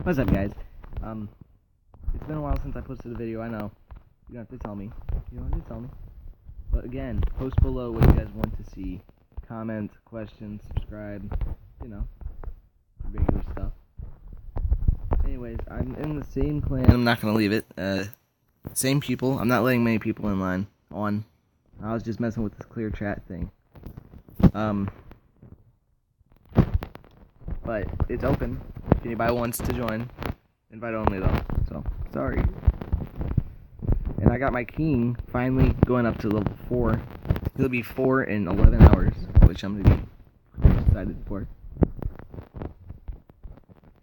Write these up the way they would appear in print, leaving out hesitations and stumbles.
What's up, guys? It's been a while since I posted a video. I know. You don't have to tell me. You don't have to tell me. But again, post below what you guys want to see. Comment, questions, subscribe. You know, regular stuff. Anyways, I'm in the same clan. I'm not gonna leave it. Same people. I'm not letting many people in line on. I was just messing with this clear chat thing. But it's open. If anybody wants to join, invite only though. So sorry. And I got my king finally going up to level 4. He'll be 4 in 11 hours, which I'm gonna be excited for.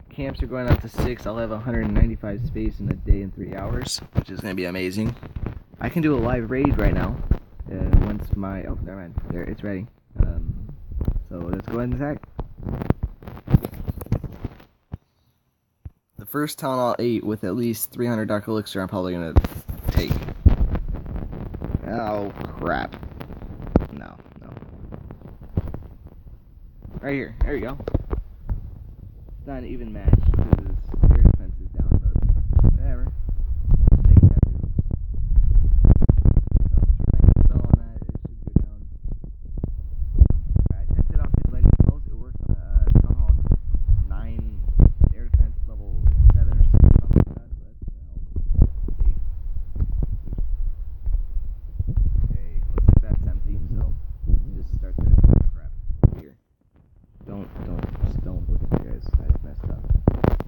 Camps are going up to 6. I'll have 195 space in a day and 3 hours, which is gonna be amazing. I can do a live raid right now. Once my never mind. There, it's ready. So let's go ahead and attack. The first Town Hall 8 with at least 300 Dark Elixir I'm probably going to take. Oh, crap. No. Right here. There you go. It's not an even match because air defense is down, but whatever. Take that, dude. So, spell on that, it should go down. I tested out these lightning spells. It works on Town Hall 9 air defense level 7 or 6 or something like that, so that's gonna help. Let's see. Okay, looks like that's empty, so just start the crap here. Just don't look at you guys. I messed up.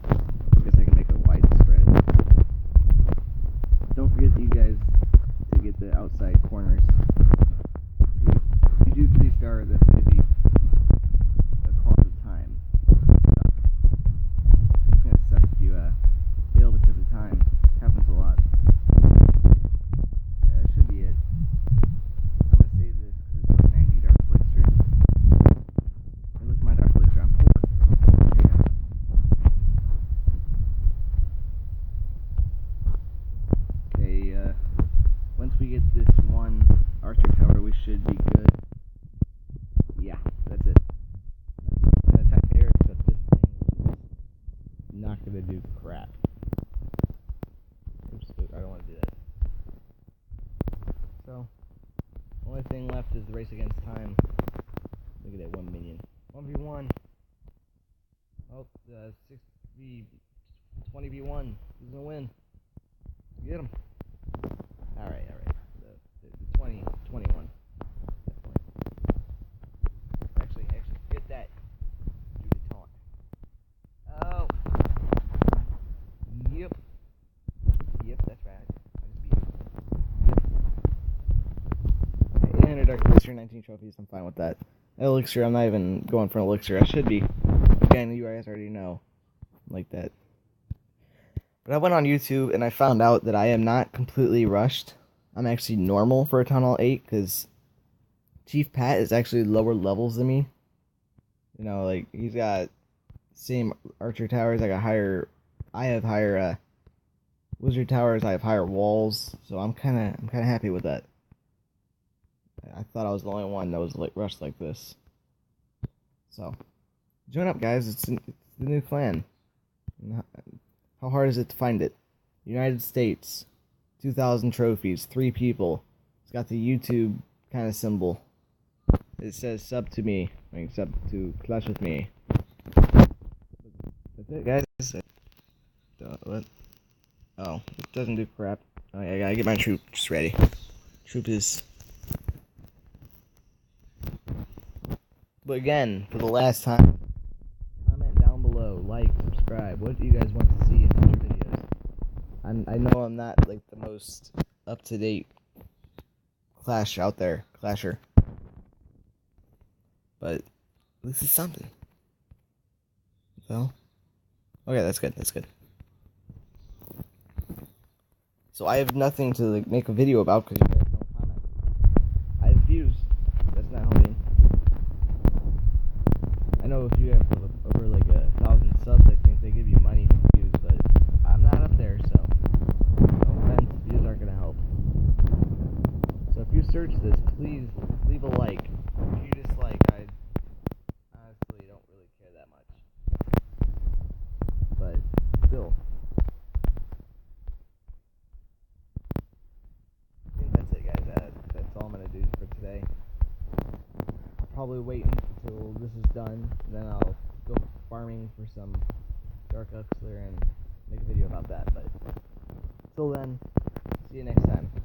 I guess I can make a wide spread. Don't forget that you guys to get the outside corners. If you do 3-star, that's going to be a cost of time. It's going to suck if you fail because of time. It happens a lot. That should be it. I'm going to save this because it's like 90 Dark Elixir. And look at my Dark Elixir. I'm poor. Okay, once we get this one Archer Tower, we should be good. Yeah, that's it. I'm gonna attack air, except this thing is not gonna do crap. Oops, I don't want to do that. So, only thing left is the race against time. Look at that 1 minion. 1v1. Oh, 20v1. Who's gonna win? Get him. Alright. The 21. Actually, get that. Do the taunt. Oh. Yep, that's right. I just beat you. Yep. Okay, 800 Dark Elixir, 19 trophies. I'm fine with that. Elixir, I'm not even going for an Elixir. I should be. Again, you guys already know. Like that. But I went on YouTube and I found out that I am not completely rushed. I'm actually normal for a Town Hall 8 because Chief Pat is actually lower levels than me. You know, like he's got same Archer towers. I have higher Wizard towers. I have higher walls. So I'm kind of happy with that. I thought I was the only one that was like rushed like this. So join up, guys. It's the new clan. How hard is it to find it? United States, 2,000 trophies, 3 people. It's got the YouTube kind of symbol. It says sub to me, like sub to clash with me. That's it, guys. What? Oh, it doesn't do crap. Oh, yeah, I gotta get my troops ready. Troop is. But again, for the last time, comment down below, like, subscribe. What do you guys want to see in future videos? I know I'm not like the most up-to-date clasher, but this is something. So, okay, that's good. So I have nothing to like make a video about because you guys don't comment. I have views. That's not helping. I know if you have over like 1,000 subs, I think they give you money for views, but I'm not up there, so no offense, views aren't gonna help. So if you search this, please leave a like. If you dislike, I honestly don't really care that much. But still. I think that's it, guys. That's all I'm gonna do for today. I'll probably wait until this is done, then I'll go farming for some dark elixir and make a video about that. But till then, see you next time.